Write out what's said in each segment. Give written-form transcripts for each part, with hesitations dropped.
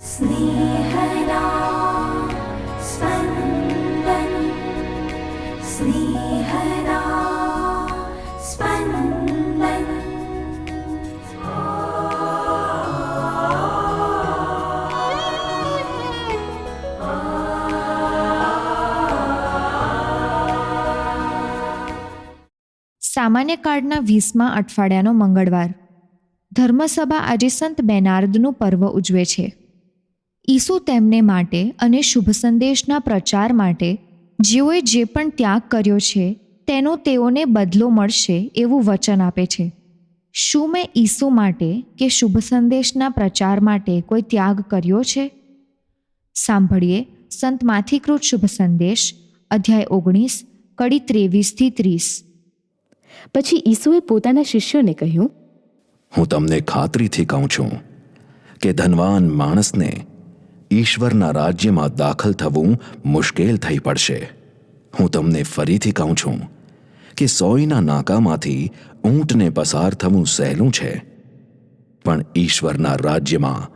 સ્નેહના સ્પંદન, સ્નેહના સ્પંદન. સામાન્ય કાળના 20મા અઠવાડિયાનો મંગળવાર. ધર્મસભા આજે સંત બેનાર્દનું પર્વ ઉજવે છે. ઈસુ તેમને માટે અને શુભ સંદેશના પ્રચાર માટે જેઓએ જે પણ ત્યાગ કર્યો છે તેનો તેઓને બદલો મળશે એવું વચન આપે છે. શું મેં ઈસુ માટે કે શુભ સંદેશના પ્રચાર માટે કોઈ ત્યાગ કર્યો છે? સાંભળીએ સંત માથીકૃત શુભ સંદેશ, અધ્યાય 19, કડી 23-30. પછી ઈસુએ પોતાના શિષ્યોને કહ્યું, હું તમને ખાતરીથી કહું છું કે ધનવાન માણસને ઈશ્વરના રાજ્યમાં દાખલ થવું મુશ્કેલ થઈ પડશે. હું તમને ફરીથી કહું છું કે સોયના નાકામાંથી ઊંટને પસાર થવું સહેલું છે, પણ ઈશ્વરના રાજ્યમાં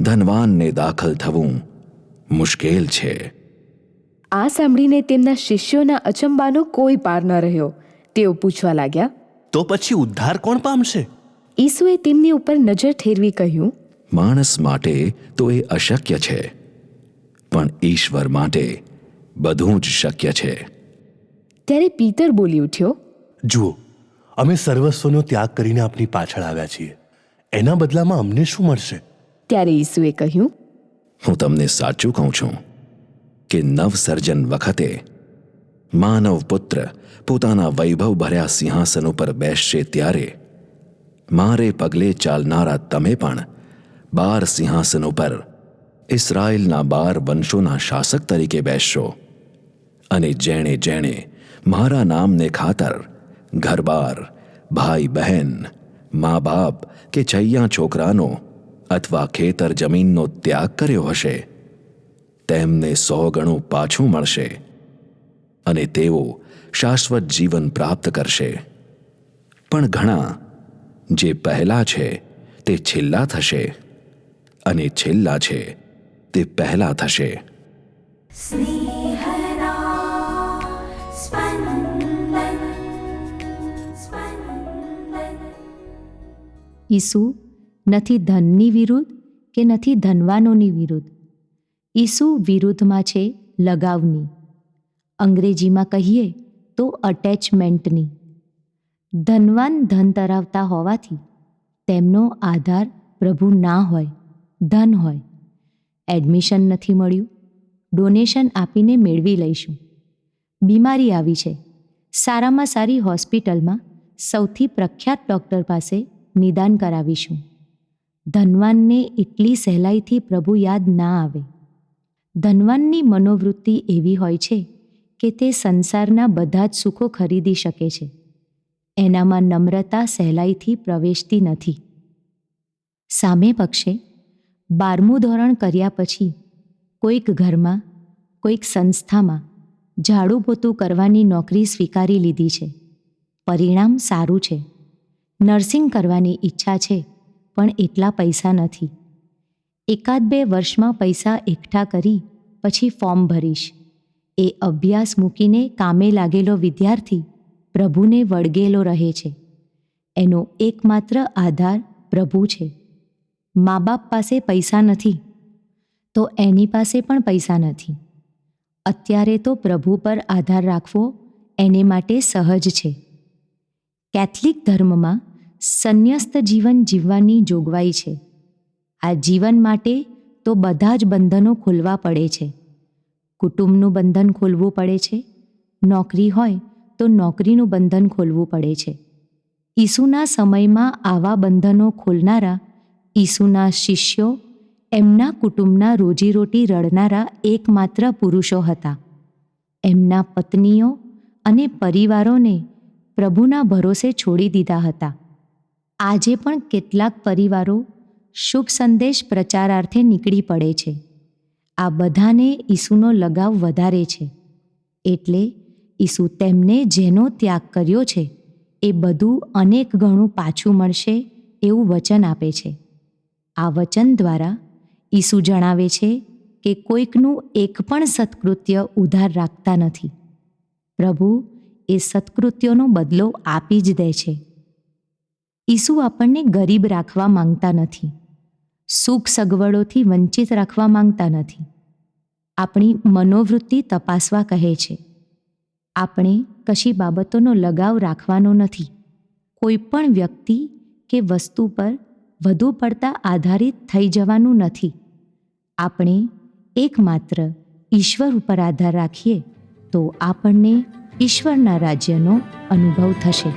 ધનવાનને દાખલ થવું મુશ્કેલ છે. આ સાંભળીને તેમના શિષ્યોના અચંબાનો કોઈ પાર ન રહ્યો. તેઓ પૂછવા લાગ્યા, તો પછી ઉદ્ધાર કોણ પામશે? ઈસુએ તેમની ઉપર નજર ઠેરવી કહ્યું, માણસ માટે તો એ અશક્ય છે, પણ ઈશ્વર માટે બધું જ શક્ય છે. ત્યારે પીતર બોલી ઉઠ્યો, જુઓ, અમે સર્વસ્વનો ત્યાગ કરીને આપની પાછળ આવ્યા છીએ. એના બદલામાં અમને શું મળશે? ત્યારે ઈસુએ કહ્યું, હું તમને સાચું કહું છું કે નવસર્જન વખતે માનવ પુત્ર પોતાના વૈભવ ભર્યા સિંહાસન ઉપર બેસશે ત્યારે મારે પગલે ચાલનારા તમે પણ 12 સિંહાસન ઉપર ઇસરાયેલના 12 વંશોના શાસક તરીકે બેસશો. અને જેણે જેણે મારા નામને ખાતર ઘરબાર, ભાઈ બહેન, મા બાપ કે છૈયા છોકરાનો અથવા ખેતર જમીનનો ત્યાગ કર્યો હશે તેમને 100 ગણું પાછું મળશે અને તેઓ શાશ્વત જીવન પ્રાપ્ત કરશે. પણ ઘણા જે પહેલા છે તે છેલ્લા થશે અને છેલ્લા છે તે પહેલા થશે. સ્નેહના સ્પંદન, સ્પંદન. ઈસુ નથી ધનની વિરુદ્ધ કે નથી ધનવાનોની વિરુદ્ધ. ઈસુ વિરુદ્ધમાં છે લગાવની, અંગ્રેજીમાં કહીએ તો અટેચમેન્ટની. ધનવાન ધન ધરાવતા હોવાથી તેમનો આધાર પ્રભુ ના હોય, ધન હોય. એડમિશન નથી મળ્યું, ડોનેશન આપીને મેળવી લઈશું. બીમારી આવી છે, સારામાં સારી હોસ્પિટલમાં સૌથી પ્રખ્યાત ડૉક્ટર પાસે નિદાન કરાવીશું. ધનવાનને એટલી સહેલાઈથી પ્રભુ યાદ ના આવે. ધનવાનની મનોવૃત્તિ એવી હોય છે કે તે સંસારના બધા જ સુખો ખરીદી શકે છે. એનામાં નમ્રતા સહેલાઈથી પ્રવેશતી નથી. સામે પક્ષે 12મું ધોરણ કર્યા પછી કોઈક ઘરમાં, કોઈક સંસ્થામાં ઝાડુ પોતું કરવાની નોકરી સ્વીકારી લીધી છે. પરિણામ સારું છે. નર્સિંગ કરવાની ઈચ્છા છે, પણ એટલા પૈસા નથી. 1-2 વર્ષમાં પૈસા એકઠા કરી પછી ફોર્મ ભરીશ. એ અભ્યાસ મૂકીને કામે લાગેલો વિદ્યાર્થી પ્રભુને વળગેલો રહે છે. એનો એકમાત્ર આધાર પ્રભુ છે. મા બાપ પાસે પૈસા નથી તો એની પાસે પણ પૈસા નથી. અત્યારે તો પ્રભુ પર આધાર રાખવો એને માટે સહજ છે. કેથલિક ધર્મમાં સંન્યસ્ત જીવન જીવવાની જોગવાઈ છે. આ જીવન માટે તો બધા જ બંધનો ખોલવા પડે છે. કુટુંબનું બંધન ખોલવું પડે છે, નોકરી હોય તો નોકરીનું બંધન ખોલવું પડે છે. ઈસુના સમયમાં આવા બંધનો ખોલનારા ઈસુના શિષ્યો એમના કુટુંબના રોજીરોટી રળનારા એકમાત્ર પુરુષો હતા. એમના પત્નીઓ અને પરિવારોને પ્રભુના ભરોસે છોડી દીધા હતા. આજે પણ કેટલાક પરિવારો શુભ સંદેશ પ્રચારાર્થે નીકળી પડે છે. આ બધાને ઈસુનો લગાવ વધારે છે. એટલે ઈસુ તેમને જેનો ત્યાગ કર્યો છે એ બધું અનેક ગણું પાછું મળશે એવું વચન આપે છે. આ વચન દ્વારા ઈસુ જણાવે છે કે કોઈકનું એક પણ સત્કૃત્ય ઉધાર રાખતા નથી. પ્રભુ એ સત્કૃત્યોનો બદલો આપી જ દે છે. ઈસુ આપણને ગરીબ રાખવા માંગતા નથી. સુખ સગવડોથી વંચિત રાખવા માંગતા નથી. આપણી મનોવૃત્તિ તપાસવા કહે છે. આપણે કશી બાબતોનો લગાવ રાખવાનો નથી. કોઈ પણ વ્યક્તિ કે વસ્તુ પર વધુ પડતા આધારિત થઈ જવાનું નથી. આપણે એકમાત્ર ઈશ્વર ઉપર આધાર રાખીએ તો આપણને ઈશ્વરના રાજ્યનો અનુભવ થશે.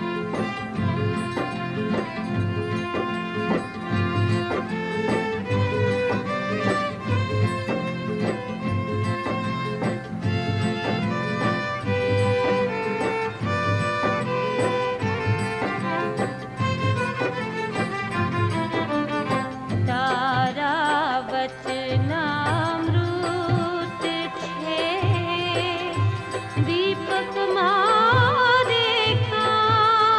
તારા વચનામૃત છે દીપક મારે કા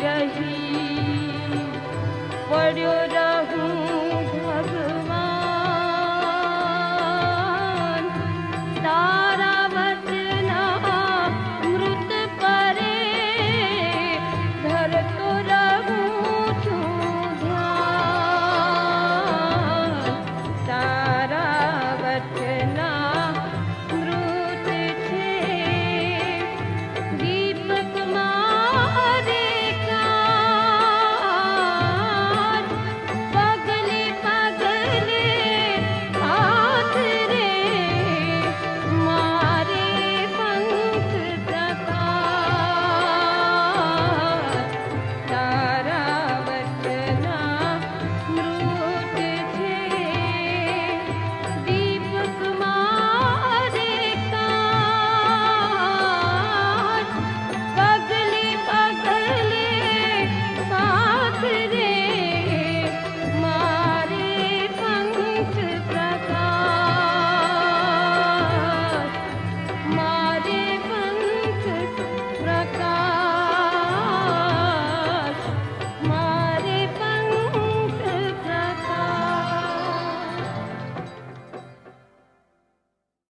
કહી પડ્યો